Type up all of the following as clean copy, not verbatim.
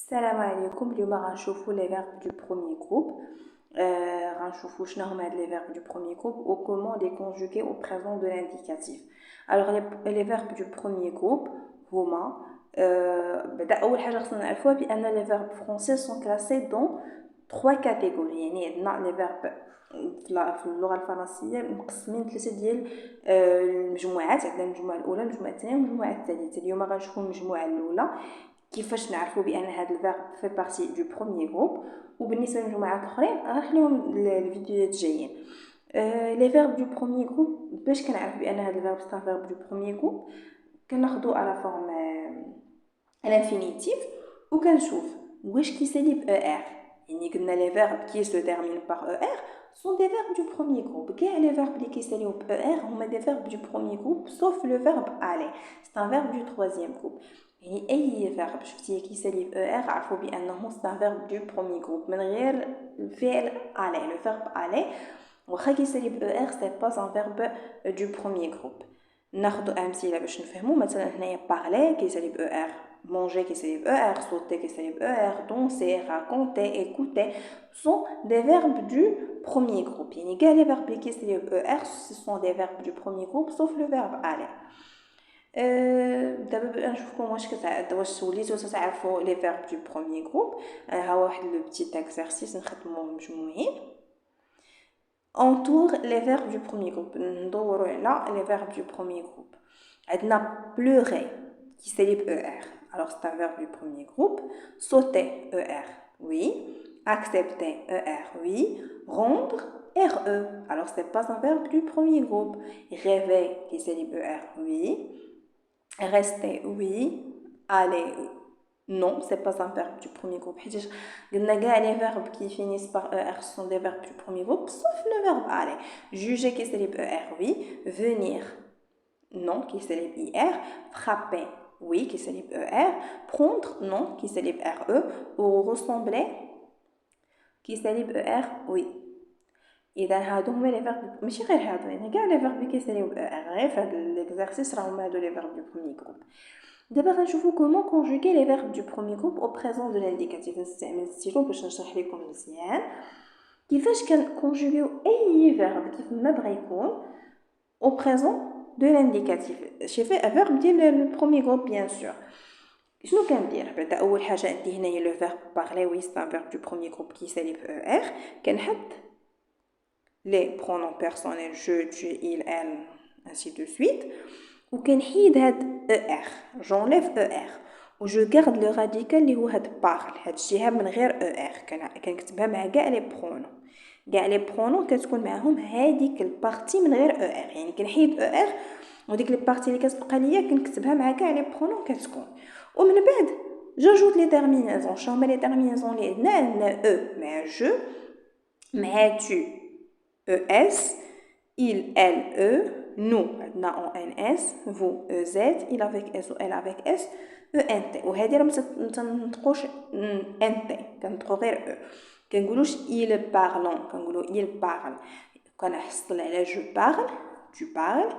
السلام عليكم. اليوم غنشوفوا لي فيرب دو بروميير جروب. غنشوفوا شنو هما هاد لي فيرب دو بروميير جروب و comment les conjuguer au présent de l'indicatif. alors les verbes du premier groupe هما بدا اول حاجه خصنا نعرفوها بان لي فيرب فرونسي sont classés dans trois catégories. يعني عندنا لي فيرب في اللغه الفرنسيه مقسمين ثلاثه ديال المجموعات. عندنا المجموعه الاولى، المجموعه الثانيه والمجموعه الثالثه. اليوم غنشوفوا المجموعه الاولى كيفاش نعرفوا بان هذا الفيرب في بارتي دو بروميير جروب، وبالنسبه للمجموعات الاخرين غنخليهم الفيديوهات الجايين. لي فيرب دو بروميير جروب، باش كنعرف بان هذا الفيرب سي فيرب دو بروميير جروب كناخذو على فورم الانفينيتيف وكنشوف واش كيسالي ب ار. يعني قلنا لي فيرب كي سو تيرمين بار ار sont des verbes du premier groupe. كاع les verbes اللي كيساليو ب er هما des verbes du premier groupe sauf le verbe aller. c'est un verbe du troisième groupe. يعني اي verbe شفتيه كيسالي ب er عرفوا بانه c'est un verbe du premier groupe من غير الفعل aller. le verbe aller واخا كيسالي ب er c'est pas un verbe du premier groupe. ناخذ امثله باش نفهموا. مثلا هنايا parler كيسالي ب er, manger كيسالي ب er, sauter كيسالي ب er, danser, raconter, écouter sont des verbes du premier groupe. يعني كاع les verbes qui sont er ce sont des verbes du premier groupe sauf le verbe aller. دابا نشوفكم واش وليتو تعرفوا les verbes du premier groupe. ها واحد لو بتيت اكزرسيس نخدموه مجموعين. entoure les verbes du premier groupe. ندوروا على les verbes du premier groupe. عندنا pleurer qui s'élit er. alors c'est un verbe du premier groupe. sauter er, oui. accepter er, oui. rendre re, alors c'est pas un verbe du premier groupe. rêver qui s'élit er, oui. rester, oui. aller, non, c'est pas un verbe du premier groupe. Les verbes qui finissent par er sont des verbes du premier groupe sauf le verbe aller. juger qui s'élit er, oui. venir, non, qui s'élève ir. frapper, oui, qui s'élève er. prendre, non, qui s'élève re. ou ressembler, qui s'élève er, oui. اذا هادو هما لي فيرب، ماشي غير هادو، يعني كاع لي فيرب كيساليو ار غير في هاد ليكزارسيس راهم هادو لي فيرب دو بروميير جروب. دابا غنشوفو كومون كونجوغي لي فيرب دو بروميير جروب او بريزون دو لانديكاتيف. نستعمل ستيلو باش نشرح لكم مزيان كيفاش كنكونجوغيو اي فيرب كيف ما بغا يكون au présent de l'indicatif. j'ai fait un verbe ديال le premier groupe bien sûr. شنو كندير؟ بعدا اول حاجه عندي هنايا le verbe parler, oui c'est un verbe du premier groupe qui s'élève er. كنحط les pronoms personnels je, tu, il, elle, ainsi de suite. ou كنحيد هاد er, j'enlève er و je garde le radical اللي هو هاد parle. هاد الجهه من غير er كنكتبها مع كاع لي pronoms. كاع لي برونون كتكون معهم هذيك البارتي من غير او ار. يعني كنحيد او ار وديك لي بارتي اللي كتبقى ليا كنكتبها مع كاع لي برونون كتكون. ومن بعد جاجوت لي تيرمينازون. شنو هما لي تيرمينازون اللي عندنا او مع جو مع تو او اس il elle eux nous عندنا اون ان اس vous z il avec s ou elle avec s e n t. وهذه راه ما تنطقوش ان تي كنطقو غير او. كنقولوش il parlent كنقولوا il parle. كنحصل على je parle, tu parles,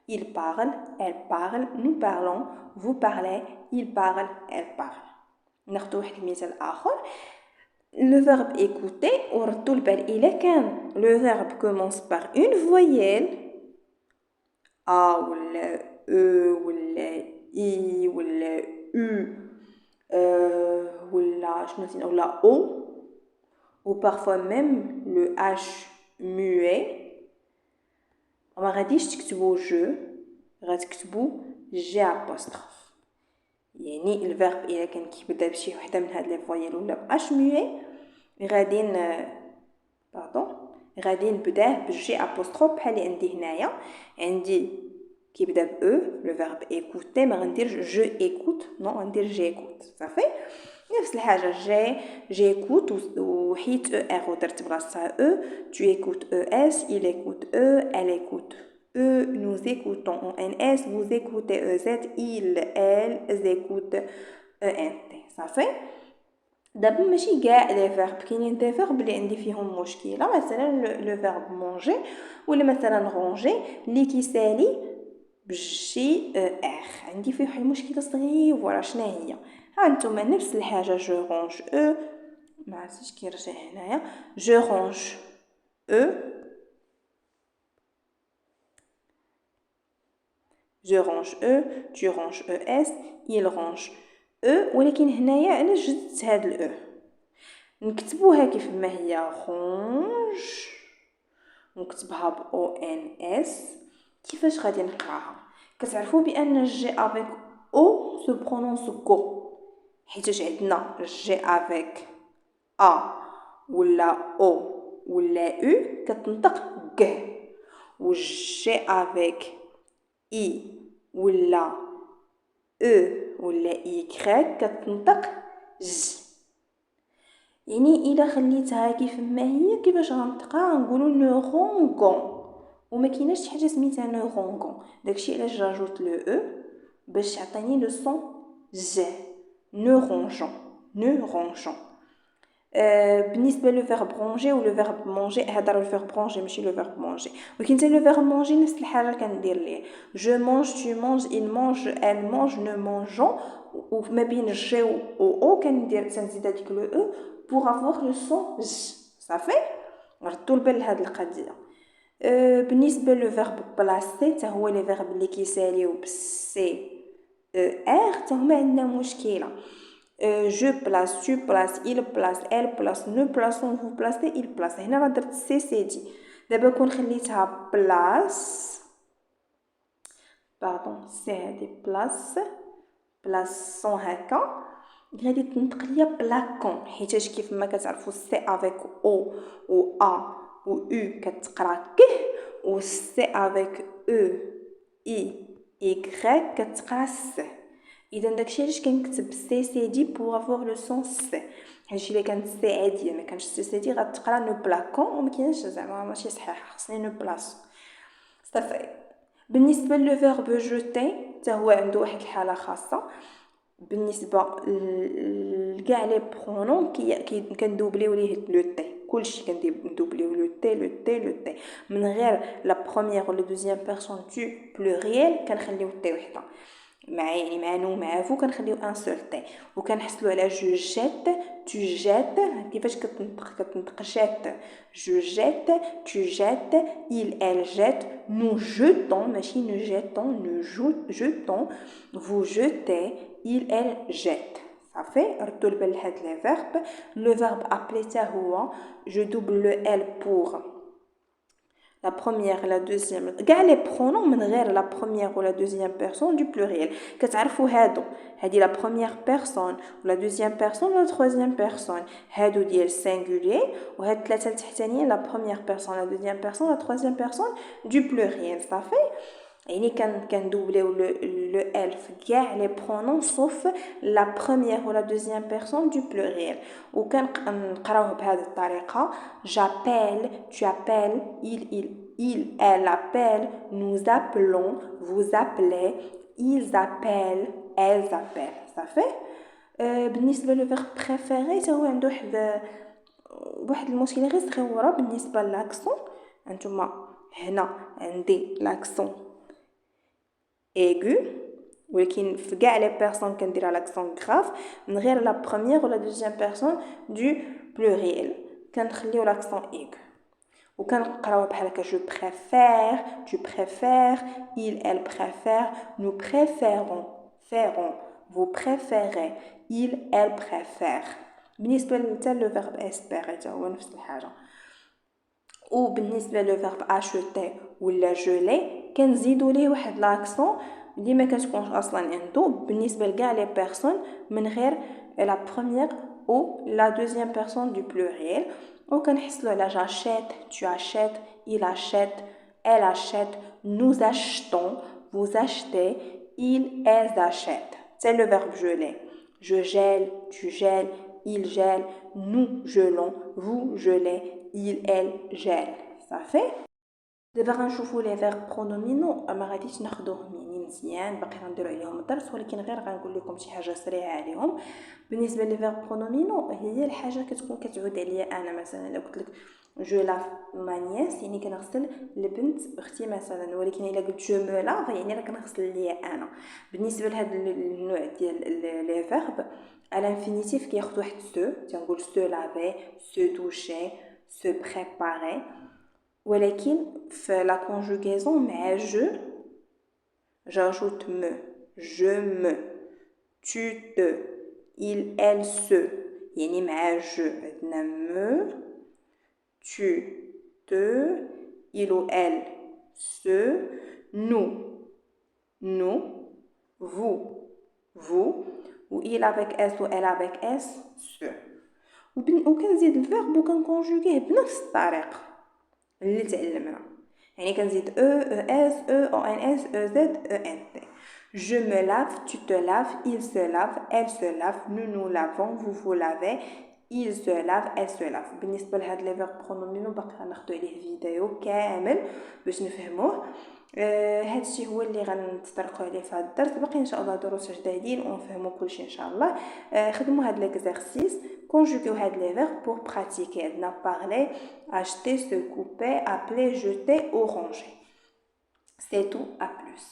il parle, elle parle, nous parlons, vous parlez, il parle, elle parle. ناخذ واحد المثال اخر. le verbe écouter وردوا البال الا كان le verbe commence par une voyelle a ولا e ولا i ولا u ولا شنو نسينا ولا o ou parfois même le h muet. ما غاديش تكتبوا je, غتكتبوا g apostrophe. يعني الفيرب الا كان كيبدا بشي وحده من هاد لي فويل ولا h muet غادي نبداه بالجي apostrophe بحال اللي عندي هنايا. عندي كيبدا ب او لو فيرب écouter ما غندير je écoute, non غندير j'écoute. صافي نفس الحاجه j'écoute وحيت او ار ودرت بلاصتها او. tu écoutes es, il écoute e, elle écoute e, nous écoutons en ns, vous écoutez ez, il, elles écoutent ent. صافي دابا ماشي كاع لي فيرب، كاينين دي فيرب اللي عندي فيهم مشكله. مثلا لو فيرب manger ولا مثلا ranger اللي كيسالي بالجي ار عندي فيه واحد المشكله صغيره. شنو هي؟ ها نتوما نفس الحاجه جو رونج او، ما عرفتش كي يرجع هنايا، جو رونج او، je range E, tu ranges ES, il range E. ولكن هنايا علاش جدت هاد ال E؟ نكتبوها كيف ما هي range، نكتبها ب ONS. كيفاش غادي نقراها؟ كتعرفوا بان جي افيك او سو برونونس كو، حيت عندنا جي افيك ا ولا او ولا او كتنطق ك، و جي افيك اي ولا او ولا ايكغيك كتنطق ج. يعني الا خليتها كيف ما هي كيفاش غنطقها؟ غنقولوا نورونغون، وما كايناش شي حاجه سميتها نورونغون. داكشي علاش راجوت لو او باش تعطيني لو سون ج. نورونجون، نورونجون. بالنسبه لو فيرب رونجي و لو فيرب مونجي، هذا راه الفيرب رونجي ماشي لو فيرب مونجي. ولكن حتى لو فيرب مونجي نفس الحاجه كندير ليه جو مونج، تو مونج، il mange, elle mange, nous mangeons. وما بين جي و او كنزيد هذيك لو او pour avoir le son ج. صافي ردوا البال لهاد القضيه. بالنسبه لو فيرب بلاسي حتى هو لي فيرب اللي كيساليو بالسي ار حتى هما عندنا مشكله. je place, tu places, il place, elle place, nous plaçons, vous placez, il place. هنا راه درت سي سي دي. دابا كون خليتها بلاس، باردون سي هادي بلاس، بلاصون هكا غادي تنطق ليا بلاكون، حيتاش كيف ما كتعرفوا سي افيك او و ا و او كتقرا ك، و سي افيك او اي ايكغيك كتقرا س. اذا داكشي علاش كنكتب سي سي دي بور افوار لو سون سي، حيت الا كانت سي عاديه ما كانش سي سي دي غتقرا نو بلاكون وما كاينش زعما ماشي صحيح، خصني نو بلاصو. صافي. بالنسبه لو فيرب جوتي حتى هو عنده واحد الحاله خاصه. بالنسبه لكاع لي برونون كندوبليو ليه لو تي، كلشي كندوبليو لو تي لو تي لو تي من غير لا بروميير ولا دوزيام بيرسون دو بلوريال كنخليو تي وحده. يعني مع نو مع فو كنخليو ان سول تي، وكنحصلوا على جو جيت تو جيت. كيفاش كتنطق جيت؟ جو جيت تو جيت il elle jette nous jetons ماشي nous jetons nous jetons vous jetez il elle jette. صافي ردوا البال لهاد لي فيرب. لو فيرب ابلي حتى هو جو دوبل لو ال بور la première la deuxième كاع لي برونون من غير la première ou la deuxième personne du pluriel. كتعرفوا هادو، هادي la première personne ou la deuxième personne ou la troisième personne، هادو ديال singulier، وهاد الثلاثه التحتانيين la première personne la deuxième personne la troisième personne du pluriel. صافي يعني كندوبليو لو ال في كاع لي برونون صوف لا بروميير ولا دوزيام بيرسون دو بلوريال. وكنقراوه بهذه الطريقه j'appelle tu appelles il elle appelle nous appelons vous appelez ils appellent elles appellent. صافي. بالنسبه لو فيرب بريفيري حتى هو عنده واحد المشكله غير صغيره بالنسبه لاكسون. انتما هنا عندي لاكسون aigu، ولكن في كاع لي بيرسون كندير لاكسون غراف من غير لا بروميير ولا دوزيام بيرسون دو بلوريال كنخليو لاكسون aigu. وكنقراوها بحال هكا جو بريفير tu préfères il elle préfère nous préférons ferons vous préférez il elle préfère. بالنسبه حتى لو فيرب اسبير حتى هو نفس الحاجه. وبالنسبه لو فيرب acheter ولا جولي كنزيدوا ليه واحد لاكسون اللي ما كتكونش اصلا عنده بالنسبه لكاع لي بيرسون من غير لا بروميير او لا دوزيام بيرسون دو بلوريال. وكنحصلوا على j'achète tu achètes il achète elle achète nous achetons vous achetez ils elles achètent. C'est le verbe geler. Je gèle tu gèles il gèle nous gelons vous gelez il elle gèle. صافي. دابا غنشوفوا لي فيرب برونومينو ما غاديش ناخذوهم يعني مزيان، باقي غنديروا عليهم الدرس، ولكن غير غنقول لكم شي حاجه سريعه عليهم. بالنسبه لي فيرب برونومينو هي الحاجه كتكون كتعود عليا انا. مثلا الا قلت لك جو لاف ما نياس يعني كنغسل البنت اختي مثلا، ولكن الا قلت جو مو لاف يعني راه كنغسل ليا انا. بالنسبه لهذا النوع ديال لي فيرب على انفينيتيف كياخذ واحد سو، تنقول سو لافي، سو دوشي، سو بريباري. ولكن في لا كونجوغيزون مع جو j'ajoute me, je me, tu te, il elle se. يعني مع je عندنا me, tu, te, il ou elle, se, nous, nous, vous, vous, ou il avec s ou elle avec s, se. وكنزيد الفيرب وكنكونجوغيه بنفس الطريقة اللي تعلمنا. يعني كنزيد او اس او ان اس او زد او ان تي. Je me lave, tu te laves, il se lave, elle se lave, nous lavons, vous vous lavez, il se lave, elle se lave. بالنسبة لهاد لي فيرب برونومينو باقي غناخدو عليه فيديو كامل باش نفهموه. هادشي هو اللي غنتطرقوا عليه في هذا الدرس. باقي ان شاء الله دروس جدادين ونفهموا كلشي ان شاء الله. خدموا هاد ليكزارسيس، كونجوغيو هاد لي فيرب بور براتيكي. عندنا بارلي، acheter, se couper, appeler, jeter ou ranger. C'est tout, à plus.